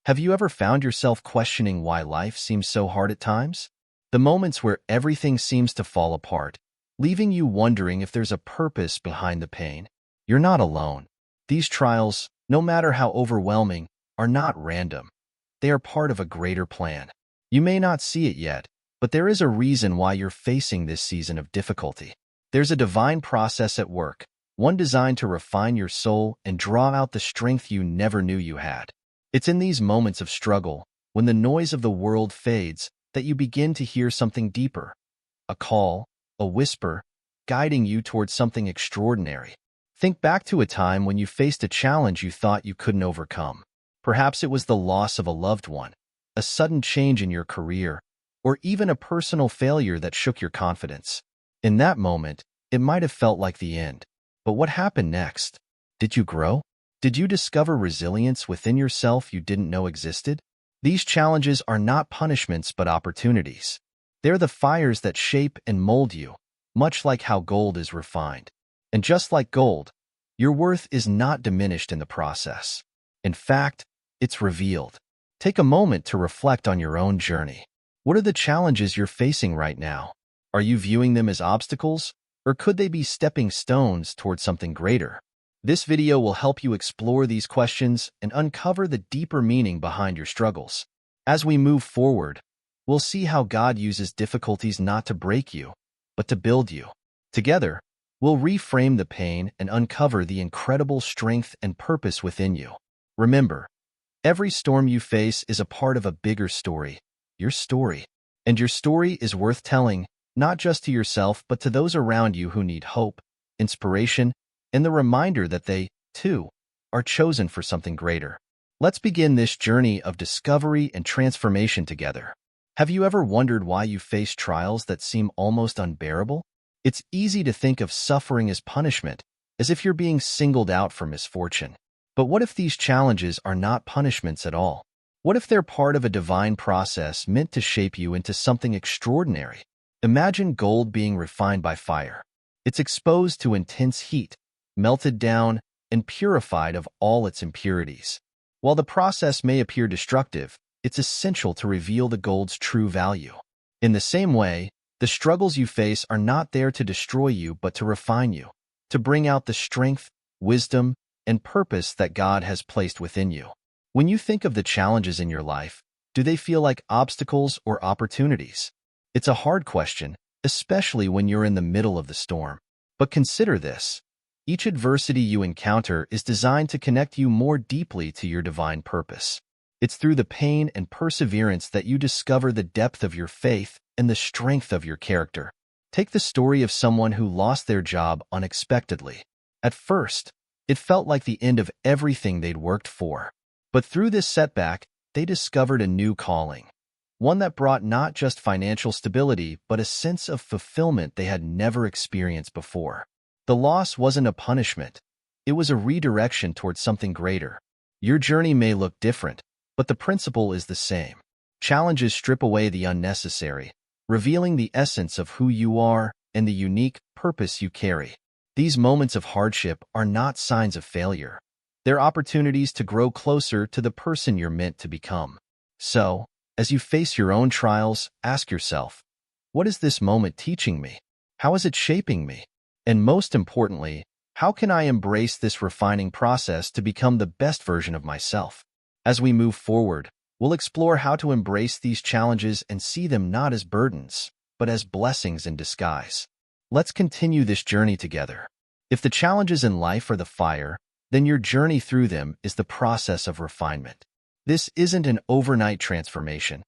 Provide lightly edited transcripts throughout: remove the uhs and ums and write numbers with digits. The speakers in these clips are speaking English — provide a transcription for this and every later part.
Have you ever found yourself questioning why life seems so hard at times? The moments where everything seems to fall apart, leaving you wondering if there's a purpose behind the pain. You're not alone. These trials, no matter how overwhelming, are not random. They are part of a greater plan. You may not see it yet, but there is a reason why you're facing this season of difficulty. There's a divine process at work, one designed to refine your soul and draw out the strength you never knew you had. It's in these moments of struggle, when the noise of the world fades, that you begin to hear something deeper. A call, a whisper, guiding you towards something extraordinary. Think back to a time when you faced a challenge you thought you couldn't overcome. Perhaps it was the loss of a loved one, a sudden change in your career, or even a personal failure that shook your confidence. In that moment, it might have felt like the end. But what happened next? Did you grow? Did you discover resilience within yourself you didn't know existed? These challenges are not punishments but opportunities. They're the fires that shape and mold you, much like how gold is refined. And just like gold, your worth is not diminished in the process. In fact, it's revealed. Take a moment to reflect on your own journey. What are the challenges you're facing right now? Are you viewing them as obstacles, or could they be stepping stones towards something greater? This video will help you explore these questions and uncover the deeper meaning behind your struggles. As we move forward, we'll see how God uses difficulties not to break you, but to build you. Together, we'll reframe the pain and uncover the incredible strength and purpose within you. Remember, every storm you face is a part of a bigger story, your story. And your story is worth telling, not just to yourself but to those around you who need hope, inspiration, and the reminder that they, too, are chosen for something greater. Let's begin this journey of discovery and transformation together. Have you ever wondered why you face trials that seem almost unbearable? It's easy to think of suffering as punishment, as if you're being singled out for misfortune. But what if these challenges are not punishments at all? What if they're part of a divine process meant to shape you into something extraordinary? Imagine gold being refined by fire. It's exposed to intense heat, melted down, and purified of all its impurities. While the process may appear destructive, it's essential to reveal the gold's true value. In the same way, the struggles you face are not there to destroy you but to refine you, to bring out the strength, wisdom, and purpose that God has placed within you. When you think of the challenges in your life, do they feel like obstacles or opportunities? It's a hard question, especially when you're in the middle of the storm. But consider this. Each adversity you encounter is designed to connect you more deeply to your divine purpose. It's through the pain and perseverance that you discover the depth of your faith and the strength of your character. Take the story of someone who lost their job unexpectedly. At first, it felt like the end of everything they'd worked for. But through this setback, they discovered a new calling. One that brought not just financial stability, but a sense of fulfillment they had never experienced before. The loss wasn't a punishment. It was a redirection towards something greater. Your journey may look different, but the principle is the same. Challenges strip away the unnecessary, revealing the essence of who you are and the unique purpose you carry. These moments of hardship are not signs of failure. They're opportunities to grow closer to the person you're meant to become. So, as you face your own trials, ask yourself, what is this moment teaching me? How is it shaping me? And most importantly, how can I embrace this refining process to become the best version of myself? As we move forward, we'll explore how to embrace these challenges and see them not as burdens, but as blessings in disguise. Let's continue this journey together. If the challenges in life are the fire, then your journey through them is the process of refinement. This isn't an overnight transformation.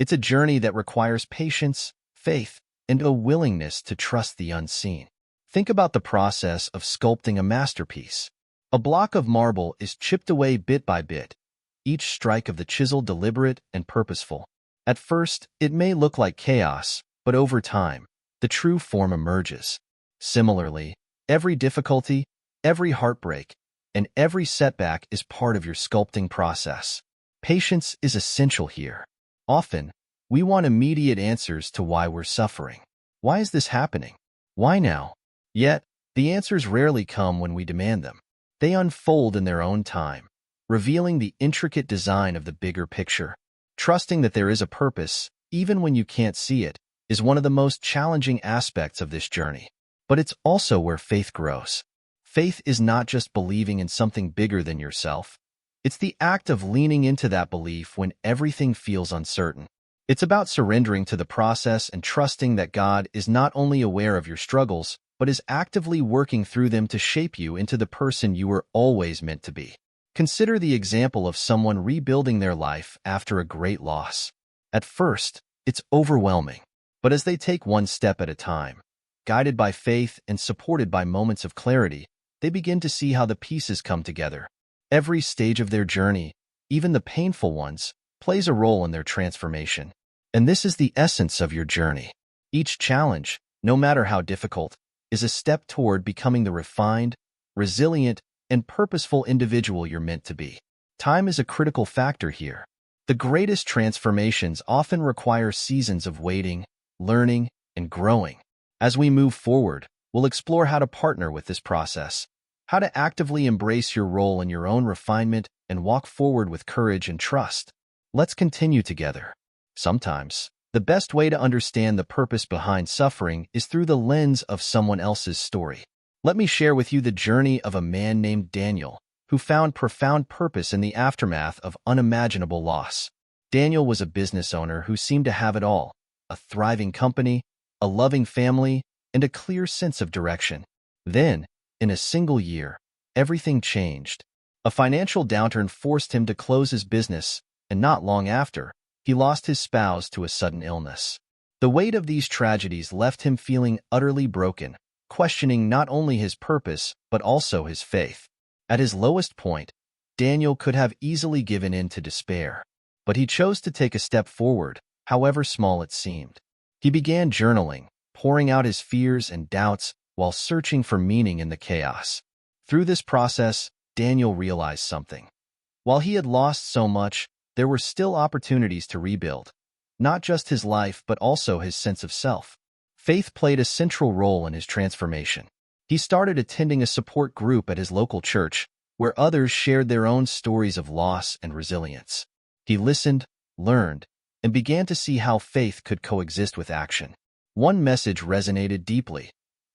It's a journey that requires patience, faith, and a willingness to trust the unseen. Think about the process of sculpting a masterpiece. A block of marble is chipped away bit by bit, each strike of the chisel deliberate and purposeful. At first, it may look like chaos, but over time, the true form emerges. Similarly, every difficulty, every heartbreak, and every setback is part of your sculpting process. Patience is essential here. Often, we want immediate answers to why we're suffering. Why is this happening? Why now? Yet, the answers rarely come when we demand them. They unfold in their own time, revealing the intricate design of the bigger picture. Trusting that there is a purpose, even when you can't see it, is one of the most challenging aspects of this journey. But it's also where faith grows. Faith is not just believing in something bigger than yourself. It's the act of leaning into that belief when everything feels uncertain. It's about surrendering to the process and trusting that God is not only aware of your struggles, but is actively working through them to shape you into the person you were always meant to be. Consider the example of someone rebuilding their life after a great loss. At first, it's overwhelming, but as they take one step at a time, guided by faith and supported by moments of clarity, they begin to see how the pieces come together. Every stage of their journey, even the painful ones, plays a role in their transformation. And this is the essence of your journey. Each challenge, no matter how difficult, is a step toward becoming the refined, resilient, and purposeful individual you're meant to be. Time is a critical factor here. The greatest transformations often require seasons of waiting, learning, and growing. As we move forward, we'll explore how to partner with this process, how to actively embrace your role in your own refinement and walk forward with courage and trust. Let's continue together. Sometimes, the best way to understand the purpose behind suffering is through the lens of someone else's story. Let me share with you the journey of a man named Daniel, who found profound purpose in the aftermath of unimaginable loss. Daniel was a business owner who seemed to have it all: a thriving company, a loving family, and a clear sense of direction. Then, in a single year, everything changed. A financial downturn forced him to close his business, and not long after, he lost his spouse to a sudden illness. The weight of these tragedies left him feeling utterly broken, questioning not only his purpose but also his faith. At his lowest point, Daniel could have easily given in to despair, but he chose to take a step forward, however small it seemed. He began journaling, pouring out his fears and doubts while searching for meaning in the chaos. Through this process, Daniel realized something. While he had lost so much, there were still opportunities to rebuild, not just his life but also his sense of self. Faith played a central role in his transformation. He started attending a support group at his local church, where others shared their own stories of loss and resilience. He listened, learned, and began to see how faith could coexist with action. One message resonated deeply: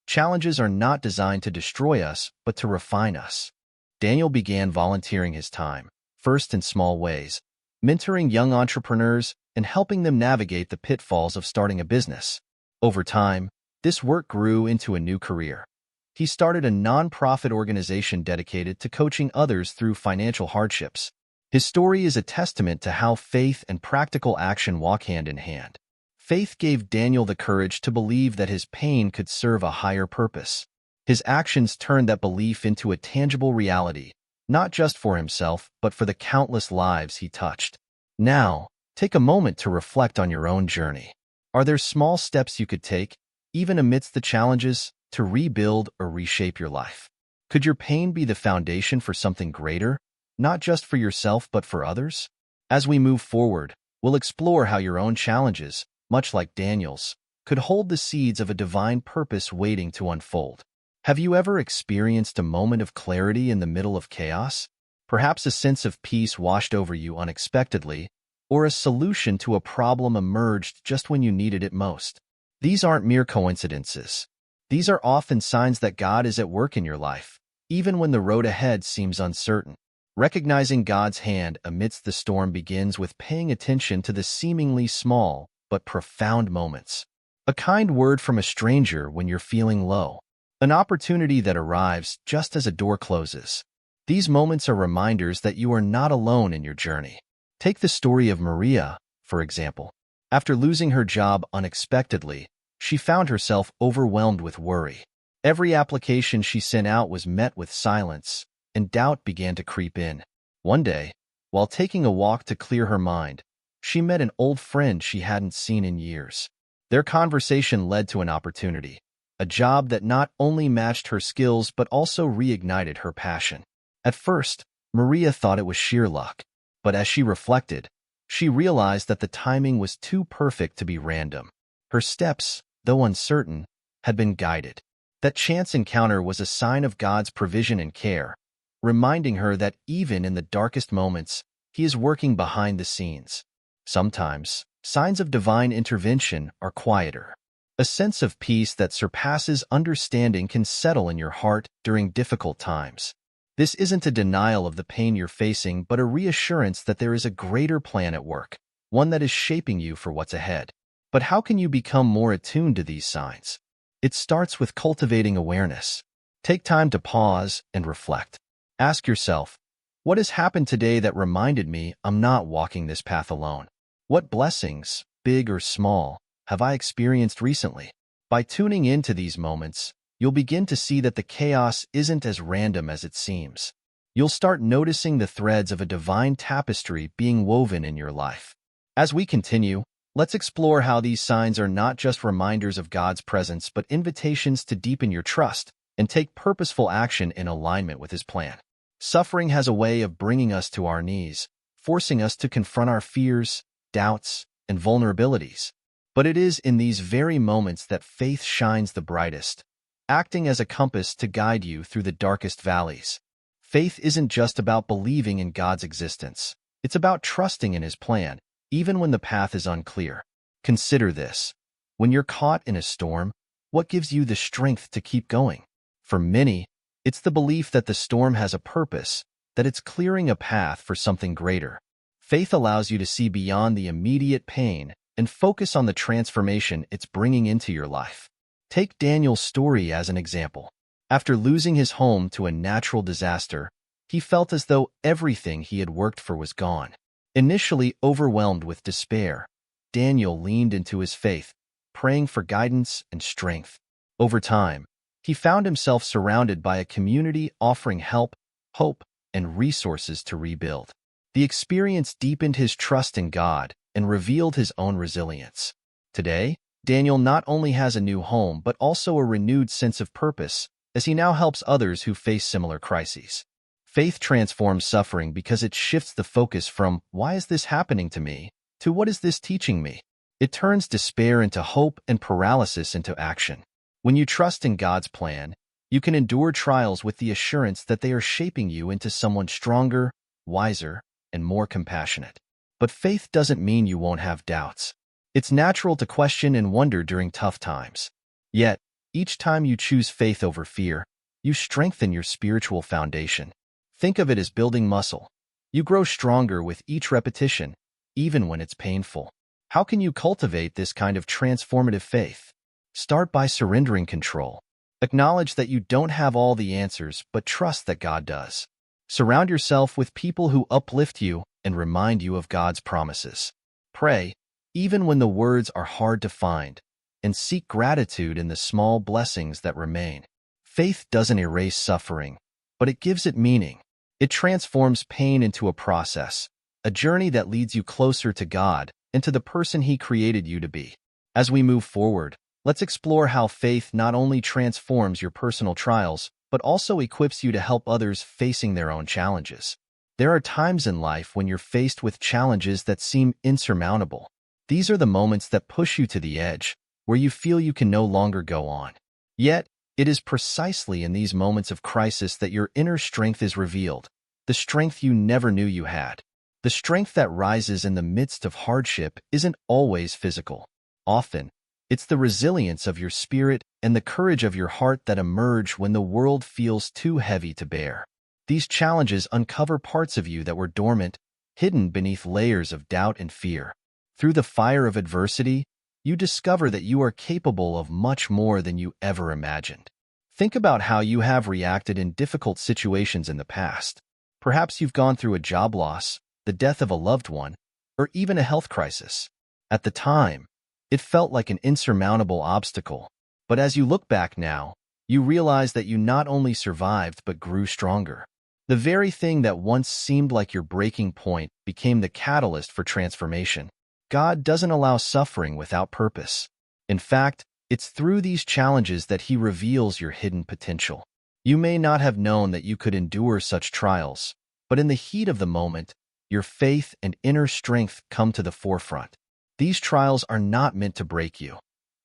challenges are not designed to destroy us, but to refine us. Daniel began volunteering his time, first in small ways, mentoring young entrepreneurs and helping them navigate the pitfalls of starting a business. Over time, this work grew into a new career. He started a nonprofit organization dedicated to coaching others through financial hardships. His story is a testament to how faith and practical action walk hand in hand. Faith gave Daniel the courage to believe that his pain could serve a higher purpose. His actions turned that belief into a tangible reality, not just for himself, but for the countless lives he touched. Now, take a moment to reflect on your own journey. Are there small steps you could take, even amidst the challenges, to rebuild or reshape your life? Could your pain be the foundation for something greater, not just for yourself but for others? As we move forward, we'll explore how your own challenges, much like Daniel's, could hold the seeds of a divine purpose waiting to unfold. Have you ever experienced a moment of clarity in the middle of chaos? Perhaps a sense of peace washed over you unexpectedly, or a solution to a problem emerged just when you needed it most. These aren't mere coincidences. These are often signs that God is at work in your life, even when the road ahead seems uncertain. Recognizing God's hand amidst the storm begins with paying attention to the seemingly small but profound moments. A kind word from a stranger when you're feeling low. An opportunity that arrives just as a door closes. These moments are reminders that you are not alone in your journey. Take the story of Maria, for example. After losing her job unexpectedly, she found herself overwhelmed with worry. Every application she sent out was met with silence, and doubt began to creep in. One day, while taking a walk to clear her mind, she met an old friend she hadn't seen in years. Their conversation led to an opportunity, a job that not only matched her skills but also reignited her passion. At first, Maria thought it was sheer luck, but as she reflected, she realized that the timing was too perfect to be random. Her steps, though uncertain, had been guided. That chance encounter was a sign of God's provision and care, reminding her that even in the darkest moments, he is working behind the scenes. Sometimes, signs of divine intervention are quieter. A sense of peace that surpasses understanding can settle in your heart during difficult times. This isn't a denial of the pain you're facing, but a reassurance that there is a greater plan at work, one that is shaping you for what's ahead. But how can you become more attuned to these signs? It starts with cultivating awareness. Take time to pause and reflect. Ask yourself, what has happened today that reminded me I'm not walking this path alone? What blessings, big or small, have I experienced recently? By tuning into these moments, you'll begin to see that the chaos isn't as random as it seems. You'll start noticing the threads of a divine tapestry being woven in your life. As we continue, let's explore how these signs are not just reminders of God's presence, but invitations to deepen your trust and take purposeful action in alignment with His plan. Suffering has a way of bringing us to our knees, forcing us to confront our fears, doubts, and vulnerabilities. But it is in these very moments that faith shines the brightest, acting as a compass to guide you through the darkest valleys. Faith isn't just about believing in God's existence. It's about trusting in His plan, even when the path is unclear. Consider this. When you're caught in a storm, what gives you the strength to keep going? For many, it's the belief that the storm has a purpose, that it's clearing a path for something greater. Faith allows you to see beyond the immediate pain and focus on the transformation it's bringing into your life. Take Daniel's story as an example. After losing his home to a natural disaster, he felt as though everything he had worked for was gone. Initially overwhelmed with despair, Daniel leaned into his faith, praying for guidance and strength. Over time, he found himself surrounded by a community offering help, hope, and resources to rebuild. The experience deepened his trust in God and revealed his own resilience. Today, Daniel not only has a new home but also a renewed sense of purpose as he now helps others who face similar crises. Faith transforms suffering because it shifts the focus from "why is this happening to me?" to "what is this teaching me?" It turns despair into hope and paralysis into action. When you trust in God's plan, you can endure trials with the assurance that they are shaping you into someone stronger, wiser, and more compassionate. But faith doesn't mean you won't have doubts. It's natural to question and wonder during tough times. Yet, each time you choose faith over fear, you strengthen your spiritual foundation. Think of it as building muscle. You grow stronger with each repetition, even when it's painful. How can you cultivate this kind of transformative faith? Start by surrendering control. Acknowledge that you don't have all the answers, but trust that God does. Surround yourself with people who uplift you and remind you of God's promises. Pray, even when the words are hard to find, and seek gratitude in the small blessings that remain. Faith doesn't erase suffering, but it gives it meaning. It transforms pain into a process, a journey that leads you closer to God and to the person He created you to be. As we move forward, let's explore how faith not only transforms your personal trials, but also equips you to help others facing their own challenges. There are times in life when you're faced with challenges that seem insurmountable. These are the moments that push you to the edge, where you feel you can no longer go on. Yet, it is precisely in these moments of crisis that your inner strength is revealed, the strength you never knew you had. The strength that rises in the midst of hardship isn't always physical. Often, it's the resilience of your spirit and the courage of your heart that emerge when the world feels too heavy to bear. These challenges uncover parts of you that were dormant, hidden beneath layers of doubt and fear. Through the fire of adversity, you discover that you are capable of much more than you ever imagined. Think about how you have reacted in difficult situations in the past. Perhaps you've gone through a job loss, the death of a loved one, or even a health crisis. At the time, it felt like an insurmountable obstacle. But as you look back now, you realize that you not only survived but grew stronger. The very thing that once seemed like your breaking point became the catalyst for transformation. God doesn't allow suffering without purpose. In fact, it's through these challenges that He reveals your hidden potential. You may not have known that you could endure such trials, but in the heat of the moment, your faith and inner strength come to the forefront. These trials are not meant to break you.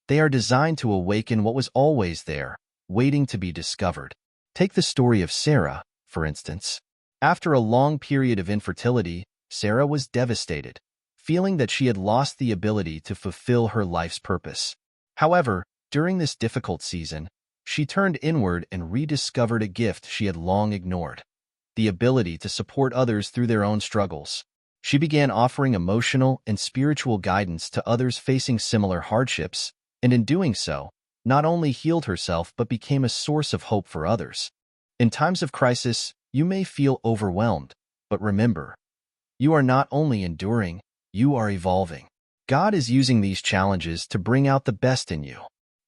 They are designed to awaken what was always there, waiting to be discovered. Take the story of Sarah, for instance. After a long period of infertility, Sarah was devastated, feeling that she had lost the ability to fulfill her life's purpose. However, during this difficult season, she turned inward and rediscovered a gift she had long ignored: the ability to support others through their own struggles. She began offering emotional and spiritual guidance to others facing similar hardships, and in doing so, not only healed herself but became a source of hope for others. In times of crisis, you may feel overwhelmed, but remember, you are not only enduring, you are evolving. God is using these challenges to bring out the best in you.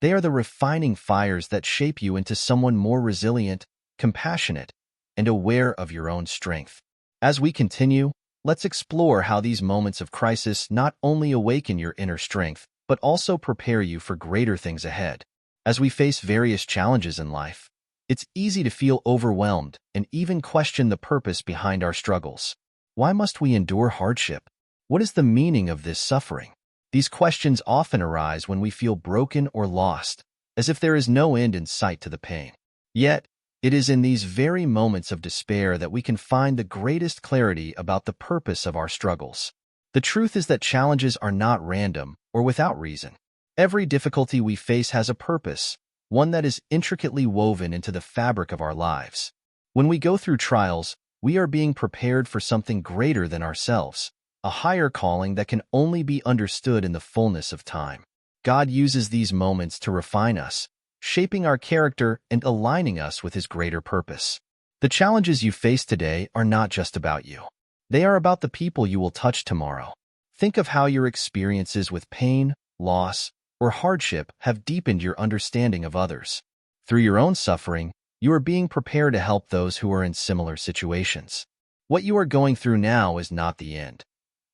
They are the refining fires that shape you into someone more resilient, compassionate, and aware of your own strength. As we continue, let's explore how these moments of crisis not only awaken your inner strength, but also prepare you for greater things ahead. As we face various challenges in life, it's easy to feel overwhelmed and even question the purpose behind our struggles. Why must we endure hardship? What is the meaning of this suffering? These questions often arise when we feel broken or lost, as if there is no end in sight to the pain. Yet, it is in these very moments of despair that we can find the greatest clarity about the purpose of our struggles. The truth is that challenges are not random or without reason. Every difficulty we face has a purpose, one that is intricately woven into the fabric of our lives. When we go through trials, we are being prepared for something greater than ourselves, a higher calling that can only be understood in the fullness of time. God uses these moments to refine us, shaping our character and aligning us with His greater purpose. The challenges you face today are not just about you. They are about the people you will touch tomorrow. Think of how your experiences with pain, loss, or hardship have deepened your understanding of others. Through your own suffering, you are being prepared to help those who are in similar situations. What you are going through now is not the end.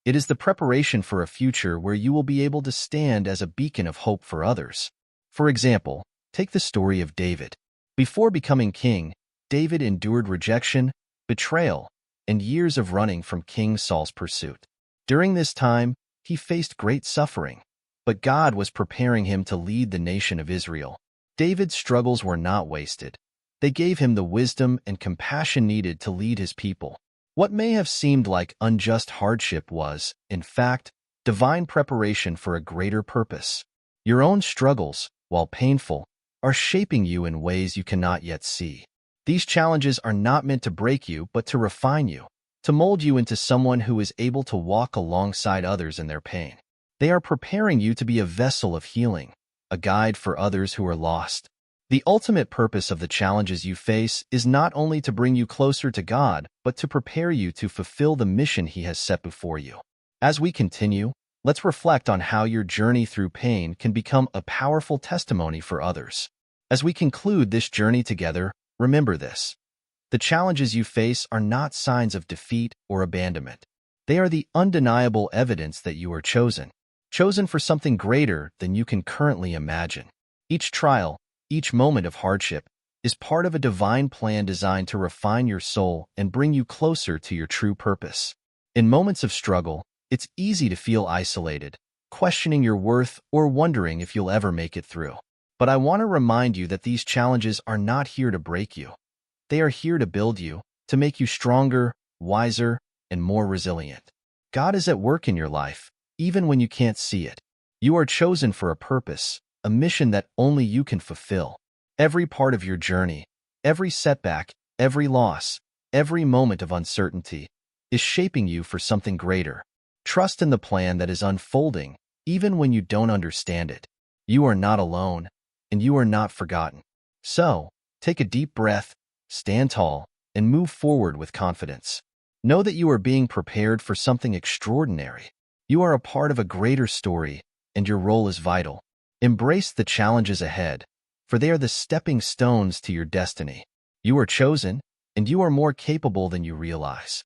It is the preparation for a future where you will be able to stand as a beacon of hope for others. For example, take the story of David. Before becoming king, David endured rejection, betrayal, and years of running from King Saul's pursuit. During this time, he faced great suffering, but God was preparing him to lead the nation of Israel. David's struggles were not wasted. They gave him the wisdom and compassion needed to lead his people. What may have seemed like unjust hardship was, in fact, divine preparation for a greater purpose. Your own struggles, while painful, are shaping you in ways you cannot yet see. These challenges are not meant to break you, but to refine you, to mold you into someone who is able to walk alongside others in their pain. They are preparing you to be a vessel of healing, a guide for others who are lost. The ultimate purpose of the challenges you face is not only to bring you closer to God, but to prepare you to fulfill the mission He has set before you. As we continue, let's reflect on how your journey through pain can become a powerful testimony for others. As we conclude this journey together, remember this: the challenges you face are not signs of defeat or abandonment. They are the undeniable evidence that you are chosen for something greater than you can currently imagine. Each trial, each moment of hardship, is part of a divine plan designed to refine your soul and bring you closer to your true purpose. In moments of struggle, it's easy to feel isolated, questioning your worth or wondering if you'll ever make it through. But I want to remind you that these challenges are not here to break you. They are here to build you, to make you stronger, wiser, and more resilient. God is at work in your life, even when you can't see it. You are chosen for a purpose, a mission that only you can fulfill. Every part of your journey, every setback, every loss, every moment of uncertainty is shaping you for something greater. Trust in the plan that is unfolding, even when you don't understand it. You are not alone, and you are not forgotten. So, take a deep breath, stand tall, and move forward with confidence. Know that you are being prepared for something extraordinary. You are a part of a greater story, and your role is vital. Embrace the challenges ahead, for they are the stepping stones to your destiny. You are chosen, and you are more capable than you realize.